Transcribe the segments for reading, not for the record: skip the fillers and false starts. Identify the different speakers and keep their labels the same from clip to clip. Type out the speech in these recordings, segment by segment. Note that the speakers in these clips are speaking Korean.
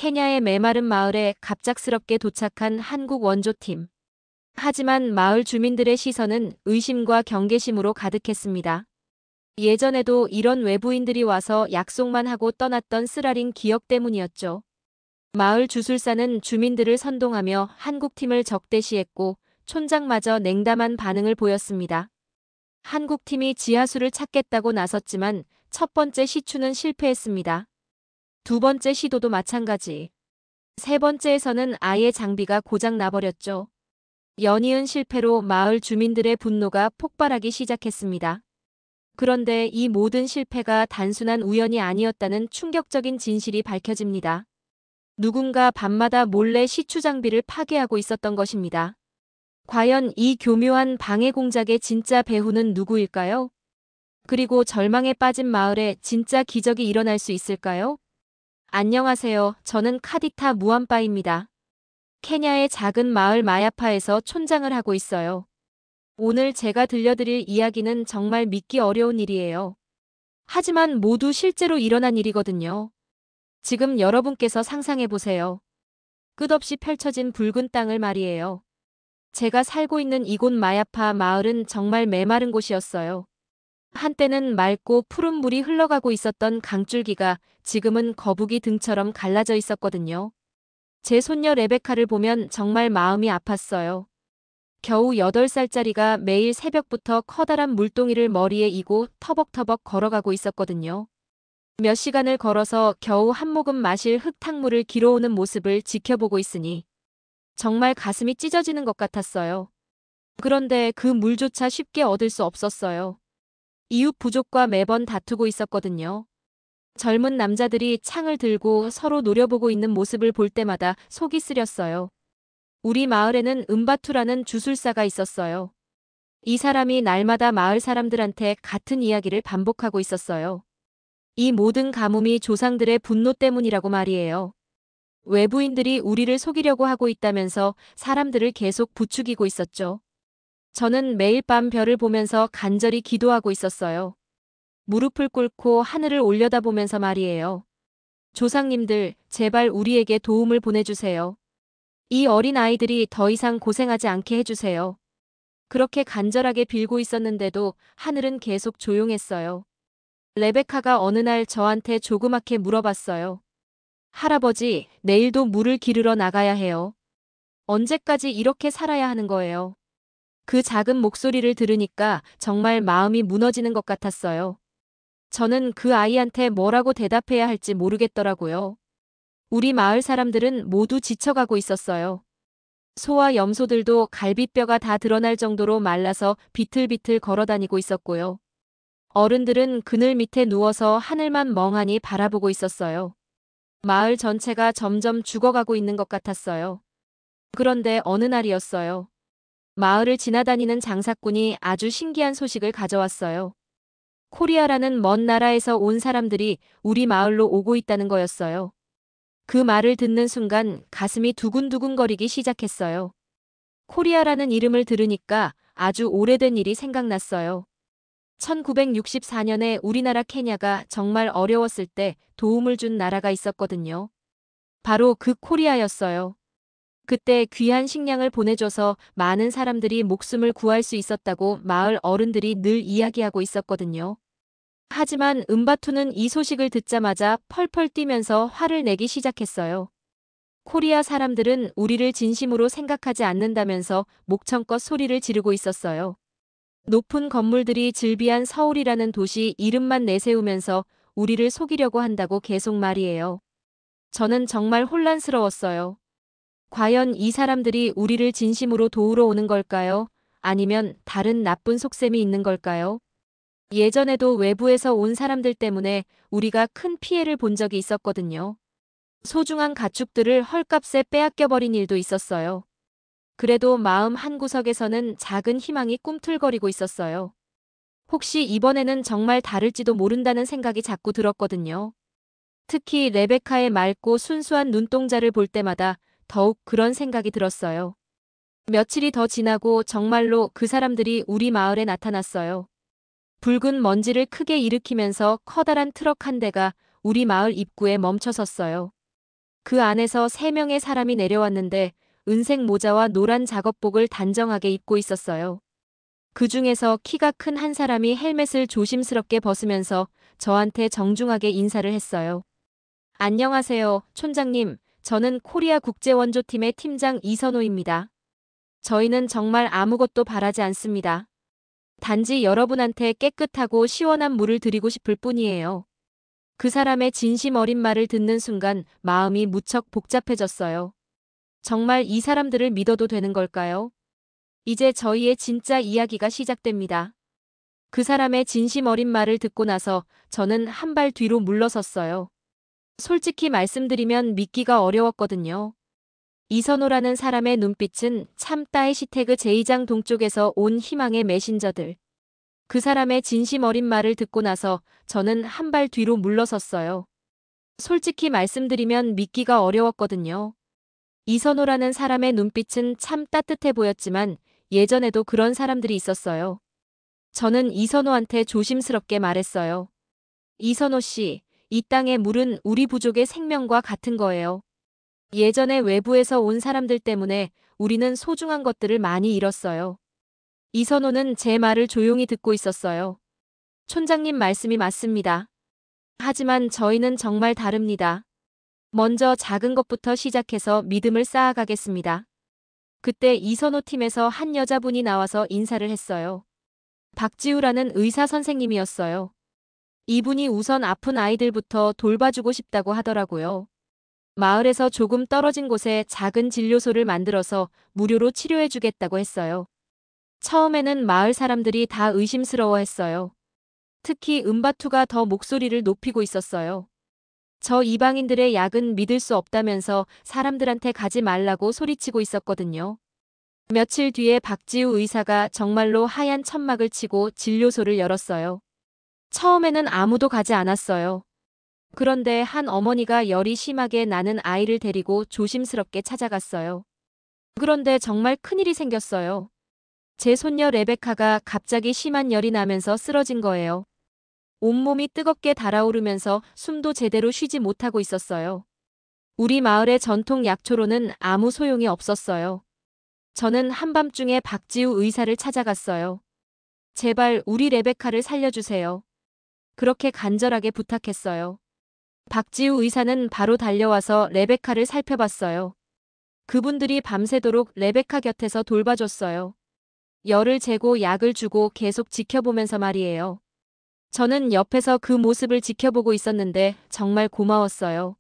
Speaker 1: 케냐의 메마른 마을에 갑작스럽게 도착한 한국 원조팀. 하지만 마을 주민들의 시선은 의심과 경계심으로 가득했습니다. 예전에도 이런 외부인들이 와서 약속만 하고 떠났던 쓰라린 기억 때문이었죠. 마을 주술사는 주민들을 선동하며 한국팀을 적대시했고 촌장마저 냉담한 반응을 보였습니다. 한국팀이 지하수를 찾겠다고 나섰지만 첫 번째 시추는 실패했습니다. 두 번째 시도도 마찬가지. 세 번째에서는 아예 장비가 고장 나버렸죠. 연이은 실패로 마을 주민들의 분노가 폭발하기 시작했습니다. 그런데 이 모든 실패가 단순한 우연이 아니었다는 충격적인 진실이 밝혀집니다. 누군가 밤마다 몰래 시추 장비를 파괴하고 있었던 것입니다. 과연 이 교묘한 방해 공작의 진짜 배후는 누구일까요? 그리고 절망에 빠진 마을에 진짜 기적이 일어날 수 있을까요? 안녕하세요. 저는 카디타 무함바입니다. 케냐의 작은 마을 마야파에서 촌장을 하고 있어요. 오늘 제가 들려드릴 이야기는 정말 믿기 어려운 일이에요. 하지만 모두 실제로 일어난 일이거든요. 지금 여러분께서 상상해보세요. 끝없이 펼쳐진 붉은 땅을 말이에요. 제가 살고 있는 이곳 마야파 마을은 정말 메마른 곳이었어요. 한때는 맑고 푸른 물이 흘러가고 있었던 강줄기가 지금은 거북이 등처럼 갈라져 있었거든요. 제 손녀 레베카를 보면 정말 마음이 아팠어요. 겨우 8살짜리가 매일 새벽부터 커다란 물동이를 머리에 이고 터벅터벅 걸어가고 있었거든요. 몇 시간을 걸어서 겨우 한 모금 마실 흙탕물을 길어오는 모습을 지켜보고 있으니 정말 가슴이 찢어지는 것 같았어요. 그런데 그 물조차 쉽게 얻을 수 없었어요. 이웃 부족과 매번 다투고 있었거든요. 젊은 남자들이 창을 들고 서로 노려보고 있는 모습을 볼 때마다 속이 쓰렸어요. 우리 마을에는 은바투라는 주술사가 있었어요. 이 사람이 날마다 마을 사람들한테 같은 이야기를 반복하고 있었어요. 이 모든 가뭄이 조상들의 분노 때문이라고 말이에요. 외부인들이 우리를 속이려고 하고 있다면서 사람들을 계속 부추기고 있었죠. 저는 매일 밤 별을 보면서 간절히 기도하고 있었어요. 무릎을 꿇고 하늘을 올려다보면서 말이에요. 조상님들, 제발 우리에게 도움을 보내주세요. 이 어린 아이들이 더 이상 고생하지 않게 해주세요. 그렇게 간절하게 빌고 있었는데도 하늘은 계속 조용했어요. 레베카가 어느 날 저한테 조그맣게 물어봤어요. 할아버지, 내일도 물을 기르러 나가야 해요. 언제까지 이렇게 살아야 하는 거예요? 그 작은 목소리를 들으니까 정말 마음이 무너지는 것 같았어요. 저는 그 아이한테 뭐라고 대답해야 할지 모르겠더라고요. 우리 마을 사람들은 모두 지쳐가고 있었어요. 소와 염소들도 갈비뼈가 다 드러날 정도로 말라서 비틀비틀 걸어다니고 있었고요. 어른들은 그늘 밑에 누워서 하늘만 멍하니 바라보고 있었어요. 마을 전체가 점점 죽어가고 있는 것 같았어요. 그런데 어느 날이었어요. 마을을 지나다니는 장사꾼이 아주 신기한 소식을 가져왔어요. 코리아라는 먼 나라에서 온 사람들이 우리 마을로 오고 있다는 거였어요. 그 말을 듣는 순간 가슴이 두근두근거리기 시작했어요. 코리아라는 이름을 들으니까 아주 오래된 일이 생각났어요. 1964년에 우리나라 케냐가 정말 어려웠을 때 도움을 준 나라가 있었거든요. 바로 그 코리아였어요. 그때 귀한 식량을 보내줘서 많은 사람들이 목숨을 구할 수 있었다고 마을 어른들이 늘 이야기하고 있었거든요. 하지만 은바투는 이 소식을 듣자마자 펄펄 뛰면서 화를 내기 시작했어요. 코리아 사람들은 우리를 진심으로 생각하지 않는다면서 목청껏 소리를 지르고 있었어요. 높은 건물들이 즐비한 서울이라는 도시 이름만 내세우면서 우리를 속이려고 한다고 계속 말이에요. 저는 정말 혼란스러웠어요. 과연 이 사람들이 우리를 진심으로 도우러 오는 걸까요? 아니면 다른 나쁜 속셈이 있는 걸까요? 예전에도 외부에서 온 사람들 때문에 우리가 큰 피해를 본 적이 있었거든요. 소중한 가축들을 헐값에 빼앗겨버린 일도 있었어요. 그래도 마음 한구석에서는 작은 희망이 꿈틀거리고 있었어요. 혹시 이번에는 정말 다를지도 모른다는 생각이 자꾸 들었거든요. 특히 레베카의 맑고 순수한 눈동자를 볼 때마다 더욱 그런 생각이 들었어요. 며칠이 더 지나고 정말로 그 사람들이 우리 마을에 나타났어요. 붉은 먼지를 크게 일으키면서 커다란 트럭 한 대가 우리 마을 입구에 멈춰섰어요. 그 안에서 3명의 사람이 내려왔는데 은색 모자와 노란 작업복을 단정하게 입고 있었어요. 그 중에서 키가 큰 한 사람이 헬멧을 조심스럽게 벗으면서 저한테 정중하게 인사를 했어요. 안녕하세요, 촌장님. 저는 코리아 국제원조팀의 팀장 이선호입니다. 저희는 정말 아무것도 바라지 않습니다. 단지 여러분한테 깨끗하고 시원한 물을 드리고 싶을 뿐이에요. 그 사람의 진심 어린 말을 듣는 순간 마음이 무척 복잡해졌어요. 정말 이 사람들을 믿어도 되는 걸까요? 이제 저희의 진짜 이야기가 시작됩니다. 그 사람의 진심 어린 말을 듣고 나서 저는 한 발 뒤로 물러섰어요. 솔직히 말씀드리면 믿기가 어려웠거든요. 이선호라는 사람의 눈빛은 참 따이시태그 제2장 동쪽에서 온 희망의 메신저들. 그 사람의 진심 어린 말을 듣고 나서 저는 한 발 뒤로 물러섰어요. 솔직히 말씀드리면 믿기가 어려웠거든요. 이선호라는 사람의 눈빛은 참 따뜻해 보였지만 예전에도 그런 사람들이 있었어요. 저는 이선호한테 조심스럽게 말했어요. 이선호 씨, 이 땅의 물은 우리 부족의 생명과 같은 거예요. 예전에 외부에서 온 사람들 때문에 우리는 소중한 것들을 많이 잃었어요. 이선호는 제 말을 조용히 듣고 있었어요. 촌장님 말씀이 맞습니다. 하지만 저희는 정말 다릅니다. 먼저 작은 것부터 시작해서 믿음을 쌓아가겠습니다. 그때 이선호 팀에서 한 여자분이 나와서 인사를 했어요. 박지우라는 의사 선생님이었어요. 이분이 우선 아픈 아이들부터 돌봐주고 싶다고 하더라고요. 마을에서 조금 떨어진 곳에 작은 진료소를 만들어서 무료로 치료해주겠다고 했어요. 처음에는 마을 사람들이 다 의심스러워했어요. 특히 은바투가 더 목소리를 높이고 있었어요. 저 이방인들의 약은 믿을 수 없다면서 사람들한테 가지 말라고 소리치고 있었거든요. 며칠 뒤에 박지우 의사가 정말로 하얀 천막을 치고 진료소를 열었어요. 처음에는 아무도 가지 않았어요. 그런데 한 어머니가 열이 심하게 나는 아이를 데리고 조심스럽게 찾아갔어요. 그런데 정말 큰일이 생겼어요. 제 손녀 레베카가 갑자기 심한 열이 나면서 쓰러진 거예요. 온몸이 뜨겁게 달아오르면서 숨도 제대로 쉬지 못하고 있었어요. 우리 마을의 전통 약초로는 아무 소용이 없었어요. 저는 한밤중에 박지우 의사를 찾아갔어요. 제발 우리 레베카를 살려주세요. 그렇게 간절하게 부탁했어요. 박지우 의사는 바로 달려와서 레베카를 살펴봤어요. 그분들이 밤새도록 레베카 곁에서 돌봐줬어요. 열을 재고 약을 주고 계속 지켜보면서 말이에요. 저는 옆에서 그 모습을 지켜보고 있었는데 정말 고마웠어요.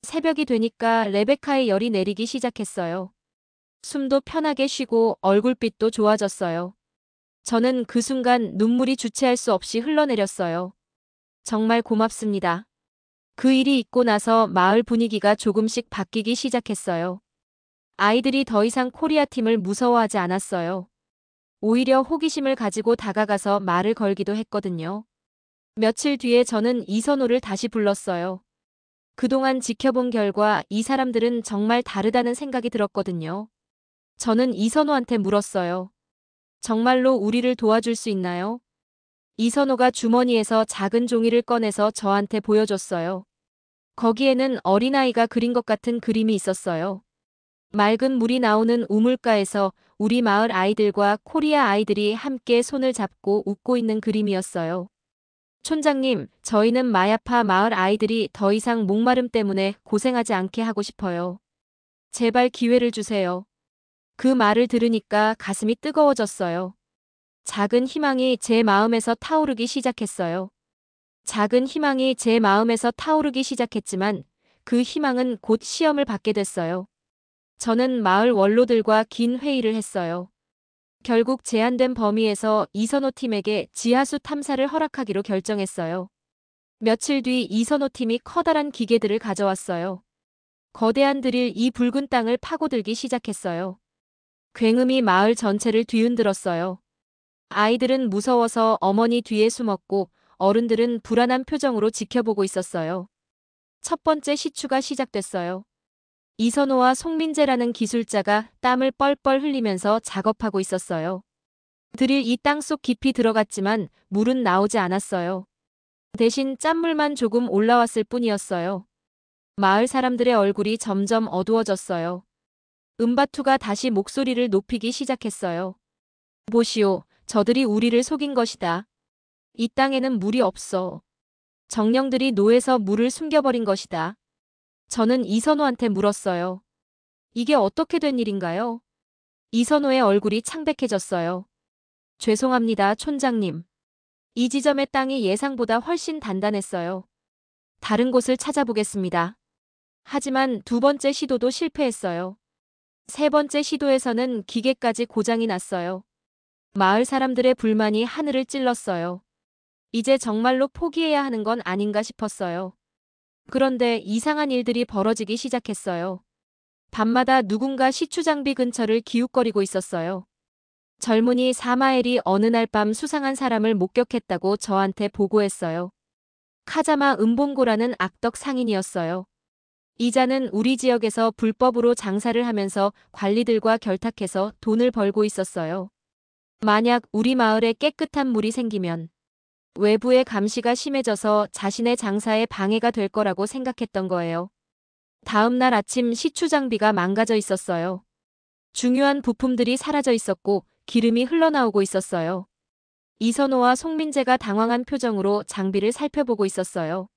Speaker 1: 새벽이 되니까 레베카의 열이 내리기 시작했어요. 숨도 편하게 쉬고 얼굴빛도 좋아졌어요. 저는 그 순간 눈물이 주체할 수 없이 흘러내렸어요. 정말 고맙습니다. 그 일이 있고 나서 마을 분위기가 조금씩 바뀌기 시작했어요. 아이들이 더 이상 코리아 팀을 무서워하지 않았어요. 오히려 호기심을 가지고 다가가서 말을 걸기도 했거든요. 며칠 뒤에 저는 이선호를 다시 불렀어요. 그동안 지켜본 결과 이 사람들은 정말 다르다는 생각이 들었거든요. 저는 이선호한테 물었어요. 정말로 우리를 도와줄 수 있나요? 이선호가 주머니에서 작은 종이를 꺼내서 저한테 보여줬어요. 거기에는 어린아이가 그린 것 같은 그림이 있었어요. 맑은 물이 나오는 우물가에서 우리 마을 아이들과 코리아 아이들이 함께 손을 잡고 웃고 있는 그림이었어요. 촌장님, 저희는 마야파 마을 아이들이 더 이상 목마름 때문에 고생하지 않게 하고 싶어요. 제발 기회를 주세요. 그 말을 들으니까 가슴이 뜨거워졌어요. 작은 희망이 제 마음에서 타오르기 시작했어요. 작은 희망이 제 마음에서 타오르기 시작했지만 그 희망은 곧 시험을 받게 됐어요. 저는 마을 원로들과 긴 회의를 했어요. 결국 제한된 범위에서 이선호 팀에게 지하수 탐사를 허락하기로 결정했어요. 며칠 뒤 이선호 팀이 커다란 기계들을 가져왔어요. 거대한 드릴 이 붉은 땅을 파고들기 시작했어요. 굉음이 마을 전체를 뒤흔들었어요. 아이들은 무서워서 어머니 뒤에 숨었고 어른들은 불안한 표정으로 지켜보고 있었어요. 첫 번째 시추가 시작됐어요. 이선호와 송민재라는 기술자가 땀을 뻘뻘 흘리면서 작업하고 있었어요. 드릴 이 땅속 깊이 들어갔지만 물은 나오지 않았어요. 대신 짠물만 조금 올라왔을 뿐이었어요. 마을 사람들의 얼굴이 점점 어두워졌어요. 은바투가 다시 목소리를 높이기 시작했어요. 보시오, 저들이 우리를 속인 것이다. 이 땅에는 물이 없어. 정령들이 노에서 물을 숨겨버린 것이다. 저는 이선호한테 물었어요. 이게 어떻게 된 일인가요? 이선호의 얼굴이 창백해졌어요. 죄송합니다, 촌장님. 이 지점의 땅이 예상보다 훨씬 단단했어요. 다른 곳을 찾아보겠습니다. 하지만 두 번째 시도도 실패했어요. 세 번째 시도에서는 기계까지 고장이 났어요. 마을 사람들의 불만이 하늘을 찔렀어요. 이제 정말로 포기해야 하는 건 아닌가 싶었어요. 그런데 이상한 일들이 벌어지기 시작했어요. 밤마다 누군가 시추장비 근처를 기웃거리고 있었어요. 젊은이 사마엘이 어느 날 밤 수상한 사람을 목격했다고 저한테 보고했어요. 카자마 은봉고라는 악덕 상인이었어요. 이자는 우리 지역에서 불법으로 장사를 하면서 관리들과 결탁해서 돈을 벌고 있었어요. 만약 우리 마을에 깨끗한 물이 생기면 외부의 감시가 심해져서 자신의 장사에 방해가 될 거라고 생각했던 거예요. 다음 날 아침 시추 장비가 망가져 있었어요. 중요한 부품들이 사라져 있었고 기름이 흘러나오고 있었어요. 이선호와 송민재가 당황한 표정으로 장비를 살펴보고 있었어요.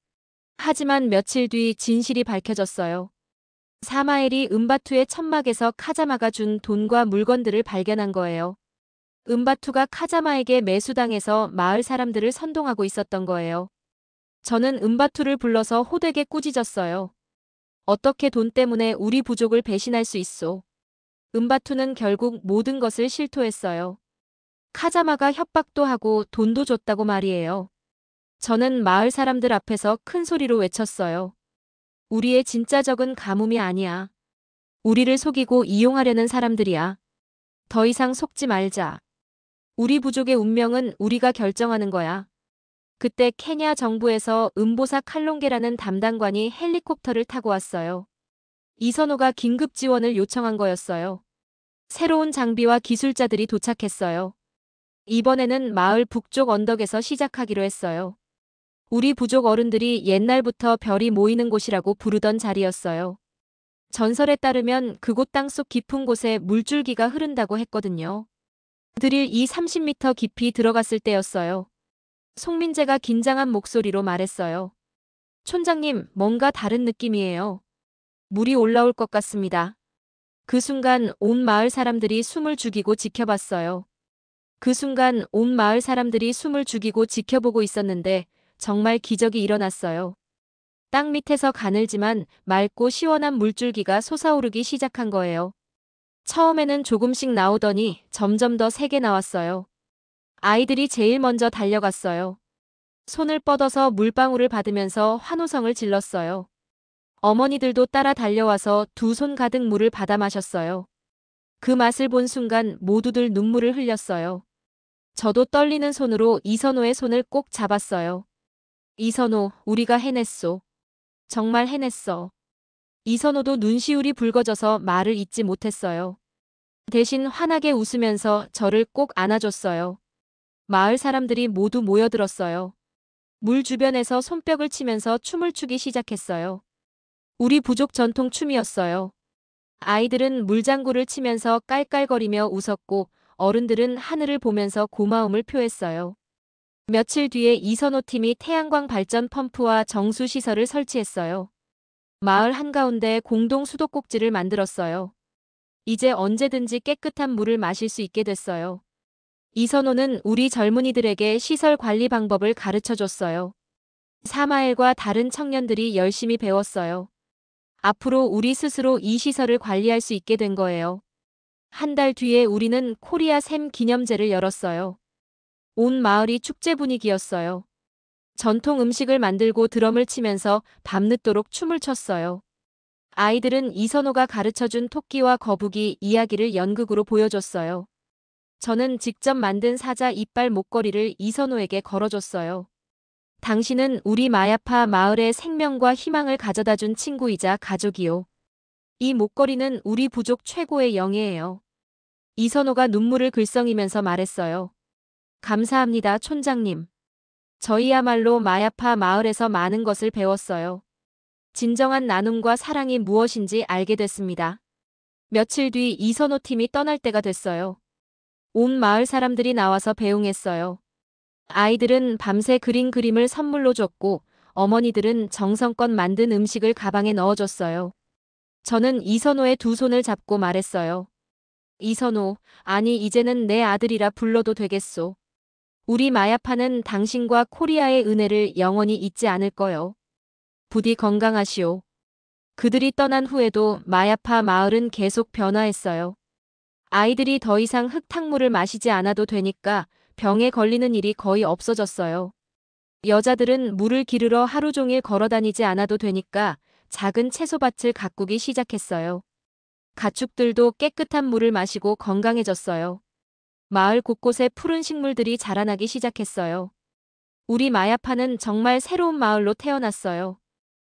Speaker 1: 하지만 며칠 뒤 진실이 밝혀졌어요. 사마엘이 은바투의 천막에서 카자마가 준 돈과 물건들을 발견한 거예요. 은바투가 카자마에게 매수당해서 마을 사람들을 선동하고 있었던 거예요. 저는 은바투를 불러서 호되게 꾸짖었어요. 어떻게 돈 때문에 우리 부족을 배신할 수 있소? 은바투는 결국 모든 것을 실토했어요. 카자마가 협박도 하고 돈도 줬다고 말이에요. 저는 마을 사람들 앞에서 큰 소리로 외쳤어요. 우리의 진짜 적은 가뭄이 아니야. 우리를 속이고 이용하려는 사람들이야. 더 이상 속지 말자. 우리 부족의 운명은 우리가 결정하는 거야. 그때 케냐 정부에서 은보사 칼롱게라는 담당관이 헬리콥터를 타고 왔어요. 이선호가 긴급 지원을 요청한 거였어요. 새로운 장비와 기술자들이 도착했어요. 이번에는 마을 북쪽 언덕에서 시작하기로 했어요. 우리 부족 어른들이 옛날부터 별이 모이는 곳이라고 부르던 자리였어요. 전설에 따르면 그곳 땅속 깊은 곳에 물줄기가 흐른다고 했거든요. 드릴 이 30m 깊이 들어갔을 때였어요. 송민재가 긴장한 목소리로 말했어요. 촌장님, 뭔가 다른 느낌이에요. 물이 올라올 것 같습니다. 그 순간 온 마을 사람들이 숨을 죽이고 지켜봤어요. 그 순간 온 마을 사람들이 숨을 죽이고 지켜보고 있었는데 정말 기적이 일어났어요. 땅 밑에서 가늘지만 맑고 시원한 물줄기가 솟아오르기 시작한 거예요. 처음에는 조금씩 나오더니 점점 더 세게 나왔어요. 아이들이 제일 먼저 달려갔어요. 손을 뻗어서 물방울을 받으면서 환호성을 질렀어요. 어머니들도 따라 달려와서 두 손 가득 물을 받아 마셨어요. 그 맛을 본 순간 모두들 눈물을 흘렸어요. 저도 떨리는 손으로 이선호의 손을 꼭 잡았어요. 이선호, 우리가 해냈소. 정말 해냈어. 이선호도 눈시울이 붉어져서 말을 잇지 못했어요. 대신 환하게 웃으면서 저를 꼭 안아줬어요. 마을 사람들이 모두 모여들었어요. 물 주변에서 손뼉을 치면서 춤을 추기 시작했어요. 우리 부족 전통 춤이었어요. 아이들은 물장구를 치면서 깔깔거리며 웃었고 어른들은 하늘을 보면서 고마움을 표했어요. 며칠 뒤에 이선호 팀이 태양광 발전 펌프와 정수 시설을 설치했어요. 마을 한가운데 공동 수도꼭지를 만들었어요. 이제 언제든지 깨끗한 물을 마실 수 있게 됐어요. 이선호는 우리 젊은이들에게 시설 관리 방법을 가르쳐 줬어요. 사마엘과 다른 청년들이 열심히 배웠어요. 앞으로 우리 스스로 이 시설을 관리할 수 있게 된 거예요. 한 달 뒤에 우리는 코리아 샘 기념제를 열었어요. 온 마을이 축제 분위기였어요. 전통 음식을 만들고 드럼을 치면서 밤늦도록 춤을 췄어요. 아이들은 이선호가 가르쳐준 토끼와 거북이 이야기를 연극으로 보여줬어요. 저는 직접 만든 사자 이빨 목걸이를 이선호에게 걸어줬어요. 당신은 우리 마야파 마을의 생명과 희망을 가져다준 친구이자 가족이요. 이 목걸이는 우리 부족 최고의 영예예요. 이선호가 눈물을 글썽이면서 말했어요. 감사합니다, 촌장님. 저희야말로 마야파 마을에서 많은 것을 배웠어요. 진정한 나눔과 사랑이 무엇인지 알게 됐습니다. 며칠 뒤 이선호 팀이 떠날 때가 됐어요. 온 마을 사람들이 나와서 배웅했어요. 아이들은 밤새 그린 그림을 선물로 줬고 어머니들은 정성껏 만든 음식을 가방에 넣어줬어요. 저는 이선호의 두 손을 잡고 말했어요. 이선호, 아니 이제는 내 아들이라 불러도 되겠소. 우리 마야파는 당신과 코리아의 은혜를 영원히 잊지 않을 거요. 부디 건강하시오. 그들이 떠난 후에도 마야파 마을은 계속 변화했어요. 아이들이 더 이상 흙탕물을 마시지 않아도 되니까 병에 걸리는 일이 거의 없어졌어요. 여자들은 물을 기르러 하루 종일 걸어 다니지 않아도 되니까 작은 채소밭을 가꾸기 시작했어요. 가축들도 깨끗한 물을 마시고 건강해졌어요. 마을 곳곳에 푸른 식물들이 자라나기 시작했어요. 우리 마야파는 정말 새로운 마을로 태어났어요.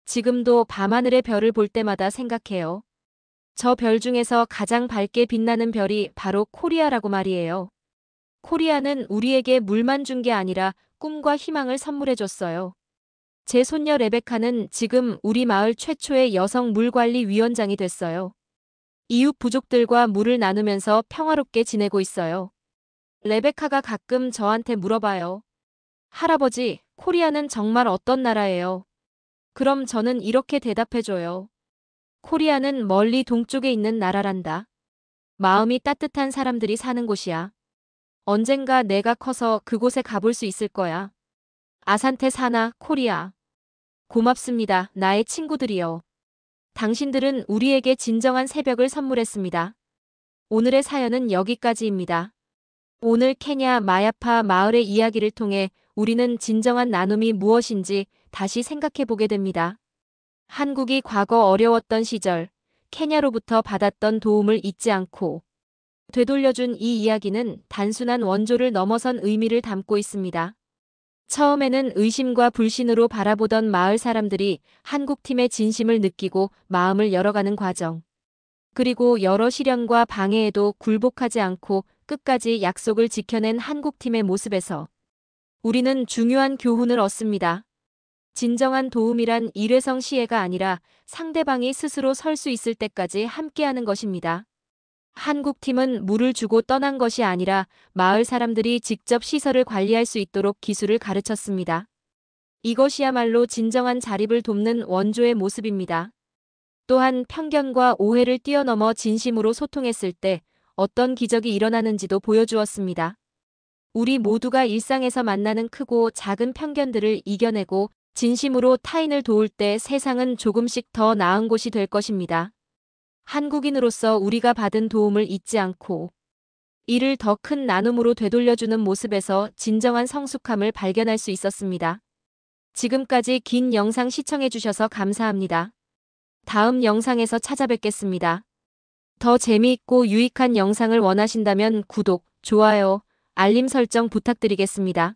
Speaker 1: 지금도 밤하늘의 별을 볼 때마다 생각해요. 저 별 중에서 가장 밝게 빛나는 별이 바로 코리아라고 말이에요. 코리아는 우리에게 물만 준 게 아니라 꿈과 희망을 선물해줬어요. 제 손녀 레베카는 지금 우리 마을 최초의 여성 물관리위원장이 됐어요. 이웃 부족들과 물을 나누면서 평화롭게 지내고 있어요. 레베카가 가끔 저한테 물어봐요. 할아버지, 코리아는 정말 어떤 나라예요? 그럼 저는 이렇게 대답해줘요. 코리아는 멀리 동쪽에 있는 나라란다. 마음이 따뜻한 사람들이 사는 곳이야. 언젠가 내가 커서 그곳에 가볼 수 있을 거야. 아산테 사나, 코리아. 고맙습니다, 나의 친구들이여. 당신들은 우리에게 진정한 새벽을 선물했습니다. 오늘의 사연은 여기까지입니다. 오늘 케냐 마야파 마을의 이야기를 통해 우리는 진정한 나눔이 무엇인지 다시 생각해 보게 됩니다. 한국이 과거 어려웠던 시절, 케냐로부터 받았던 도움을 잊지 않고 되돌려준 이 이야기는 단순한 원조를 넘어선 의미를 담고 있습니다. 처음에는 의심과 불신으로 바라보던 마을 사람들이 한국팀의 진심을 느끼고 마음을 열어가는 과정. 그리고 여러 시련과 방해에도 굴복하지 않고 끝까지 약속을 지켜낸 한국팀의 모습에서 우리는 중요한 교훈을 얻습니다. 진정한 도움이란 일회성 시혜가 아니라 상대방이 스스로 설 수 있을 때까지 함께하는 것입니다. 한국팀은 물을 주고 떠난 것이 아니라 마을 사람들이 직접 시설을 관리할 수 있도록 기술을 가르쳤습니다. 이것이야말로 진정한 자립을 돕는 원조의 모습입니다. 또한 편견과 오해를 뛰어넘어 진심으로 소통했을 때 어떤 기적이 일어나는지도 보여주었습니다. 우리 모두가 일상에서 만나는 크고 작은 편견들을 이겨내고 진심으로 타인을 도울 때 세상은 조금씩 더 나은 곳이 될 것입니다. 한국인으로서 우리가 받은 도움을 잊지 않고 이를 더 큰 나눔으로 되돌려주는 모습에서 진정한 성숙함을 발견할 수 있었습니다. 지금까지 긴 영상 시청해주셔서 감사합니다. 다음 영상에서 찾아뵙겠습니다. 더 재미있고 유익한 영상을 원하신다면 구독, 좋아요, 알림 설정 부탁드리겠습니다.